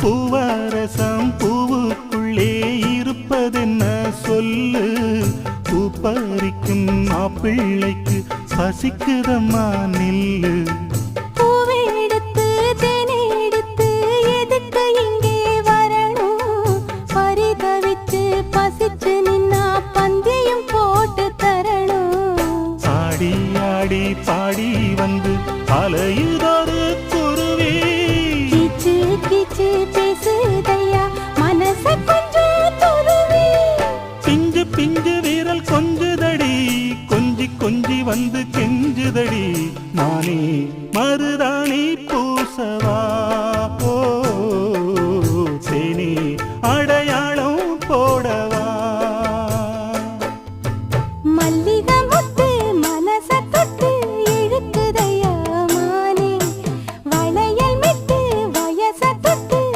பூவரசம் பூவுக்குள்ளே இருப்பதென்ன சொல்லு, பூ பறிக்கும் மாப்பிள்ளைக்கு பசிக்குதம்மா நில்லு. ஆடி பாடி வந்து அலையுதொரு குருவி, கீச்சு கீச்சு பேசு